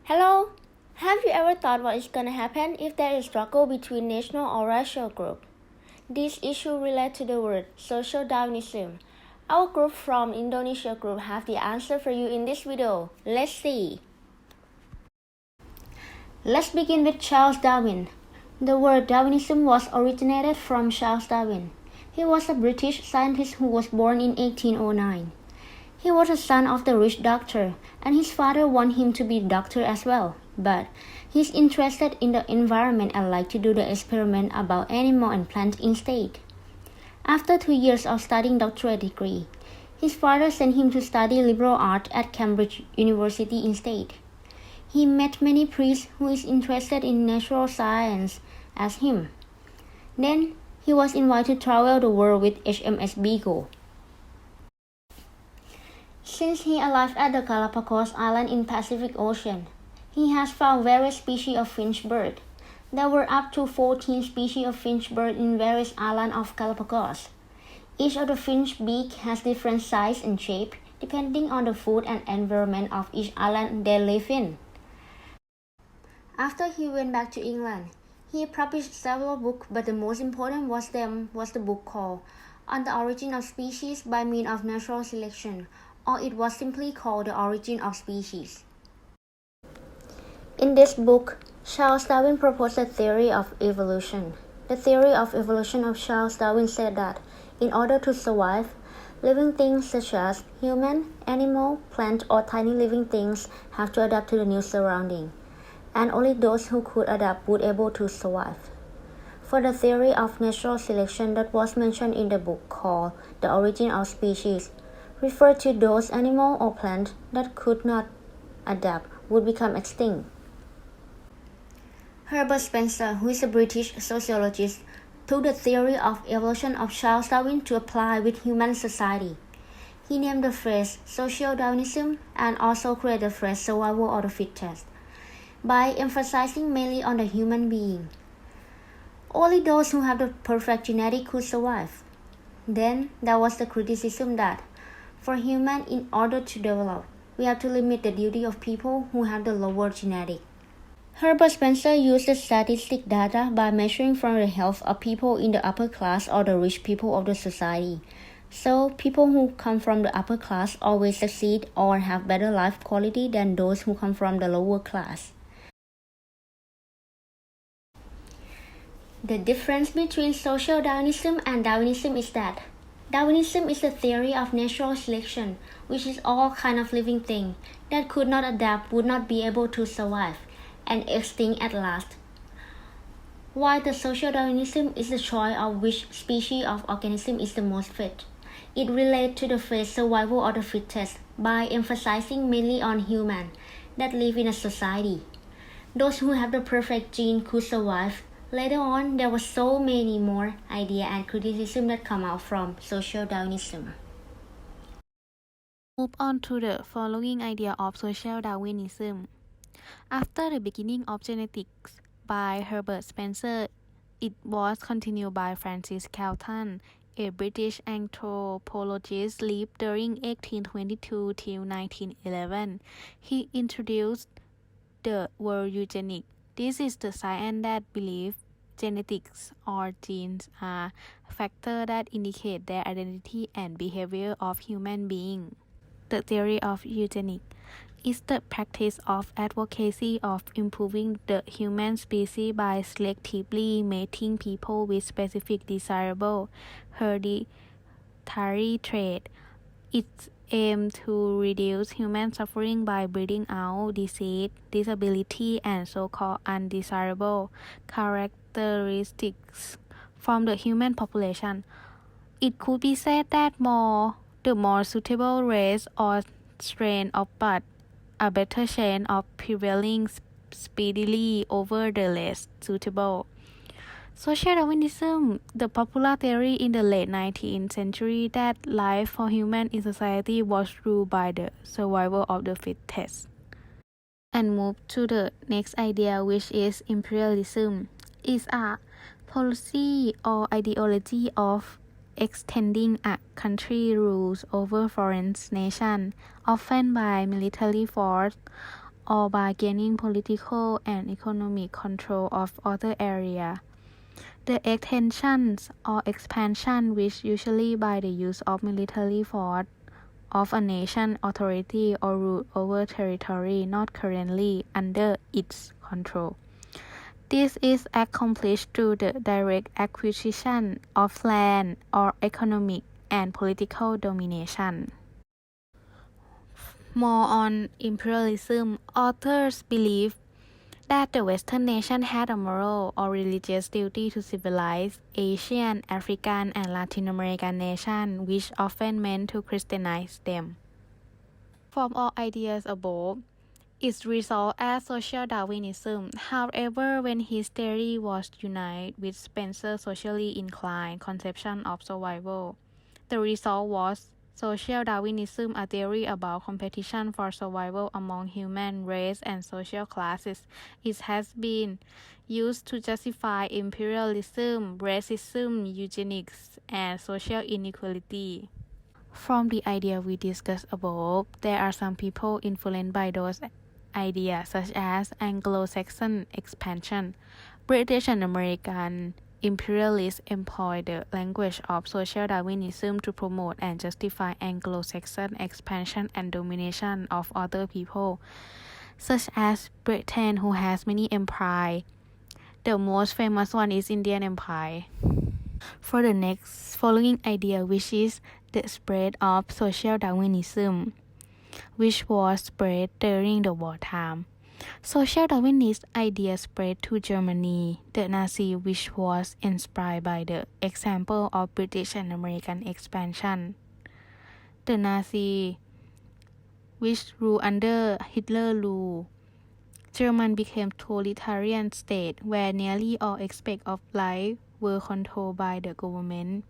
Hello! Have you ever thought what is gonna happen if there is struggle between national or racial group? This issue relates to the word social Darwinism. Our group from Indonesia group have the answer for you in this video. Let's see. Let's begin with Charles Darwin. The word Darwinism was originated from Charles Darwin. He was a British scientist who was born in 1809. He was a son of the rich doctor, and his father wanted him to be a doctor as well. But he's interested in the environment and liked to do the experiment about animal and plants instead. After 2 years of studying doctorate degree, his father sent him to study liberal art at Cambridge University instead. He met many priests who is interested in natural science as him. Then he was invited to travel the world with HMS Beagle. Since he arrived at the Galapagos Island in Pacific Ocean, he has found various species of finch bird. There were up to 14 species of finch bird in various islands of Galapagos. Each of the finch beak has different size and shape depending on the food and environment of each island they live in. After he went back to England, he published several books, but the most important was the book called On the Origin of Species by Means of Natural Selection, or it was simply called The Origin of Species. In this book, Charles Darwin proposed a theory of evolution. The theory of evolution of Charles Darwin said that, in order to survive, living things such as human, animal, plant, or tiny living things have to adapt to the new surrounding, and only those who could adapt would be able to survive. For the theory of natural selection that was mentioned in the book called The Origin of Species, refer to those animal or plant that could not adapt would become extinct. Herbert Spencer, who is a British sociologist, took the theory of evolution of Charles Darwin to apply with human society. He named the phrase social Darwinism and also created the phrase survival of the fittest, by emphasizing mainly on the human being. Only those who have the perfect genetic could survive. Then there was the criticism that for human, in order to develop, we have to limit the duty of people who have the lower genetic. Herbert Spencer used the statistic data by measuring from the health of people in the upper class or the rich people of the society. So people who come from the upper class always succeed or have better life quality than those who come from the lower class. The difference between social Darwinism and Darwinism is that Darwinism is the theory of natural selection, which is all kind of living thing that could not adapt would not be able to survive and extinct at last. While the social Darwinism is the choice of which species of organism is the most fit. It relates to the phrase survival of the fittest by emphasizing mainly on humans that live in a society. Those who have the perfect gene could survive. Later on, there were so many more ideas and criticism that come out from social Darwinism. Move on to the following idea of social Darwinism. After the beginning of genetics by Herbert Spencer, it was continued by Francis Galton, a British anthropologist lived during 1822 till 1911. He introduced the word eugenics. This is the science that believes genetics or genes are factors that indicate the identity and behavior of human beings. The theory of eugenics is the practice of advocacy of improving the human species by selectively mating people with specific desirable hereditary traits. Its aim to reduce human suffering by breeding out disease, disability, and so-called undesirable characteristics from the human population. It could be said that the more suitable race or strain of birth, a better chance of prevailing speedily over the less suitable. Social Darwinism, the popular theory in the late 19th century that life for humans in society was ruled by the survival of the fittest. And move to the next idea, which is imperialism. It's a policy or ideology of extending a country's rules over foreign nations, often by military force or by gaining political and economic control of other areas. The extensions or expansion, which usually by the use of military force of a nation authority or rule over territory not currently under its control. This is accomplished through the direct acquisition of land or economic and political domination. More on imperialism, authors believe that the Western nation had a moral or religious duty to civilize Asian, African, and Latin American nations, which often meant to Christianize them. From all ideas above, it resolved as social Darwinism. However, when his theory was united with Spencer's socially inclined conception of survival, the result was social Darwinism, a theory about competition for survival among human race and social classes. It has been used to justify imperialism, racism, eugenics, and social inequality. From the idea we discussed above, there are some people influenced by those ideas such as Anglo-Saxon expansion. British and American imperialists employ the language of social Darwinism to promote and justify Anglo-Saxon expansion and domination of other people, such as Britain, who has many empires. The most famous one is Indian Empire. For the next following idea, which is the spread of social Darwinism, which was spread during the wartime. Social Darwinist ideas spread to Germany, the Nazi, which was inspired by the example of British and American expansion. The Nazi, which ruled under Hitler rule, Germany became totalitarian state where nearly all aspects of life were controlled by the government.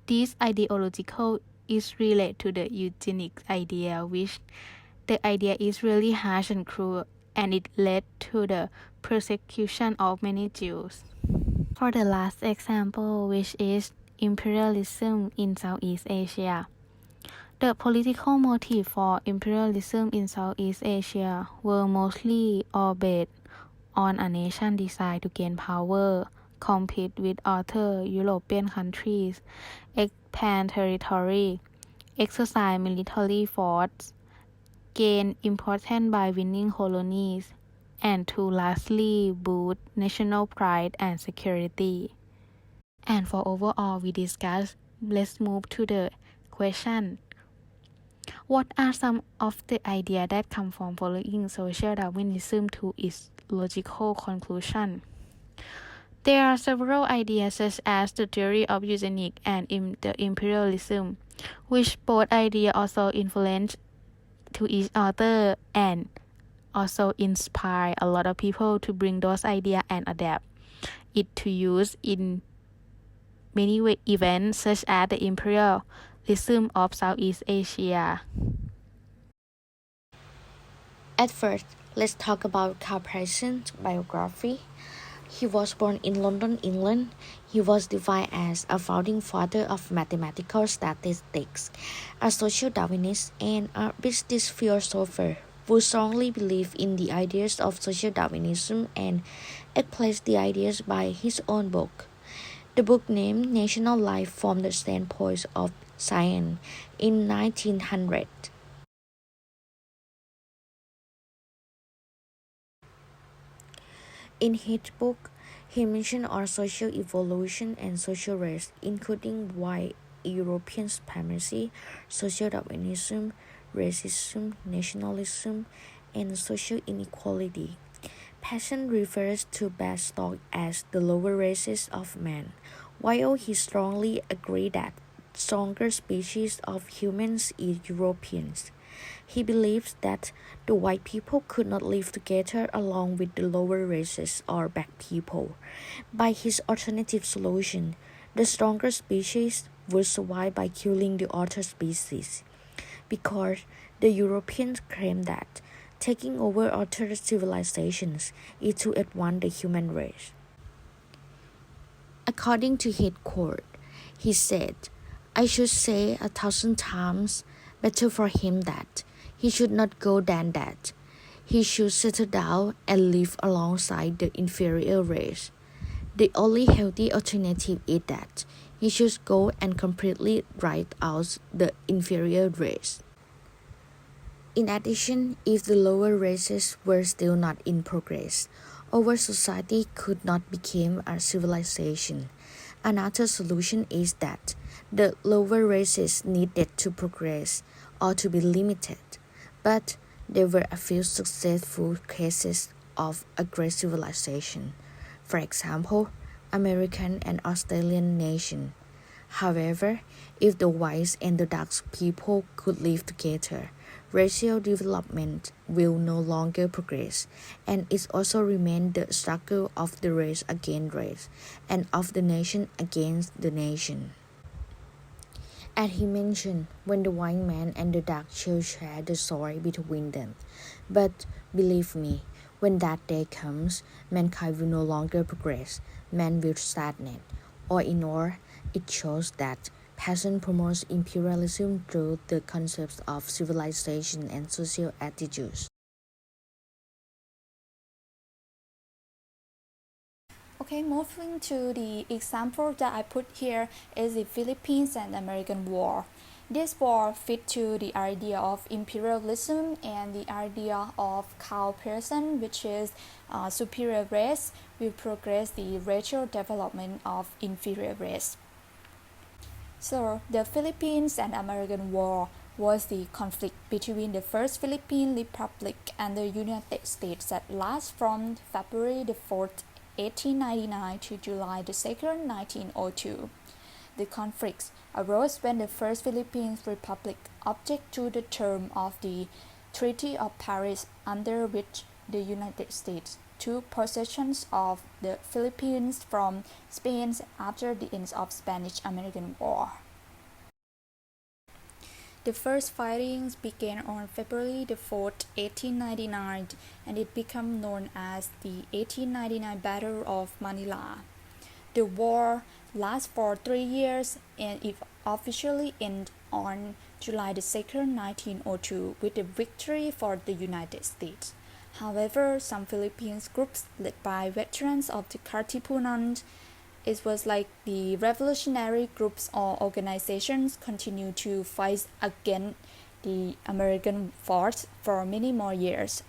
This ideological is related to the eugenics idea, which the idea is really harsh and cruel, and it led to the persecution of many Jews. For the last example, which is imperialism in Southeast Asia. The political motive for imperialism in Southeast Asia were mostly all based on a nation desire to gain power, compete with other European countries, expand territory, exercise military force, gain importance by winning colonies, and to lastly boost national pride and security. And for overall we discussed, let's move to the question. What are some of the ideas that come from following social Darwinism to its logical conclusion? There are several ideas such as the theory of eugenics and the imperialism, which both ideas also influence to each other and also inspire a lot of people to bring those ideas and adapt it to use in many events such as the imperialism of Southeast Asia. At first, let's talk about Patsarin's biography. He was born in London, England. He was defined as a founding father of mathematical statistics, a social Darwinist, and a business philosopher who strongly believed in the ideas of social Darwinism and expressed the ideas by his own book. The book named National Life from the Standpoint of Science in 1900. In his book, he mentioned our social evolution and social race, including white European supremacy, social Darwinism, racism, nationalism, and social inequality. Patsarin refers to bad stock as the lower races of man, while he strongly agreed that stronger species of humans is Europeans. He believes that the white people could not live together along with the lower races or black people. By his alternative solution, the stronger species would survive by killing the other species, because the Europeans claim that taking over other civilizations is to advance the human race. According to his quote, he said, "I should say 1,000 times better for him that he should not go than that he should settle down and live alongside the inferior race. The only healthy alternative is that he should go and completely write out the inferior race. In addition, if the lower races were still not in progress, our society could not become a civilization. Another solution is that the lower races needed to progress or to be limited, but there were a few successful cases of a great civilization. For example, American and Australian nation. However, if the whites and the dark people could live together, racial development will no longer progress, and it also remains the struggle of the race against race, and of the nation against the nation. As he mentioned, when the white man and the dark shall share the soil between them. But believe me, when that day comes, mankind will no longer progress, man will stagnate. Or in all, it shows that Patsarin promotes imperialism through the concepts of civilization and social attitudes. Okay, moving to the example that I put here is the Philippines and American War. This war fit to the idea of imperialism and the idea of cowperson, which is superior race, will progress the racial development of inferior race. So the Philippines and American War was the conflict between the First Philippine Republic and the United States that lasted from February the 4th, 1899 to July the 2nd, 1902. The conflicts arose when the First Philippine Republic objected to the term of the Treaty of Paris, under which the United States took possession of the Philippines from Spain after the end of Spanish-American War. The first fighting began on February the 4th, 1899, and it became known as the 1899 Battle of Manila. The war lasted for 3 years, and it officially ended on July the 2nd, 1902, with a victory for the United States. However, some Philippines groups led by veterans of the Katipunan, it was like the revolutionary groups or organizations continue to fight against the American force for many more years.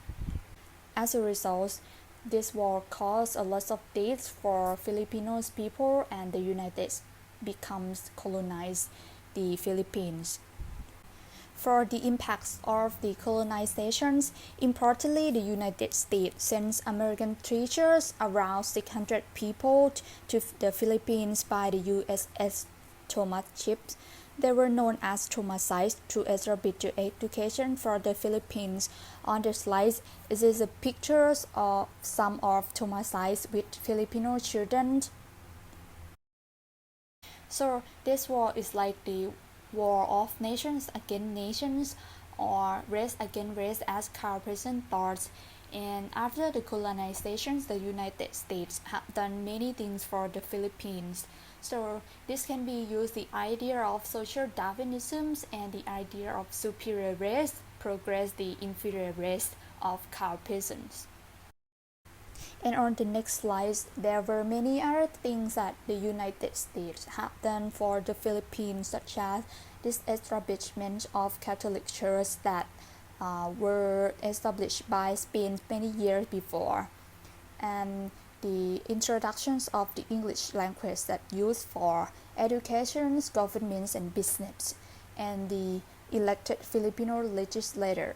As a result, this war caused a lot of deaths for Filipinos people, and the United States becomes colonized the Philippines. For the impacts of the colonizations, importantly, the United States sends American treasures, around 600 people, to the Philippines by the USS Thomas ships. They were known as Thomasites to establish education for the Philippines. On the slides, it is a pictures of some of Thomasites with Filipino children. So this war is like the war of nations against nations, or race against race, as Carl Preston thought. And after the colonizations, the United States have done many things for the Philippines. So this can be used the idea of social Darwinism and the idea of superior race progress the inferior race of cow peasants. And on the next slides, there were many other things that the United States have done for the Philippines, such as this establishment of Catholic churches that were established by Spain many years before, and the introductions of the English language that used for education, governments, and business, and the elected Filipino legislator.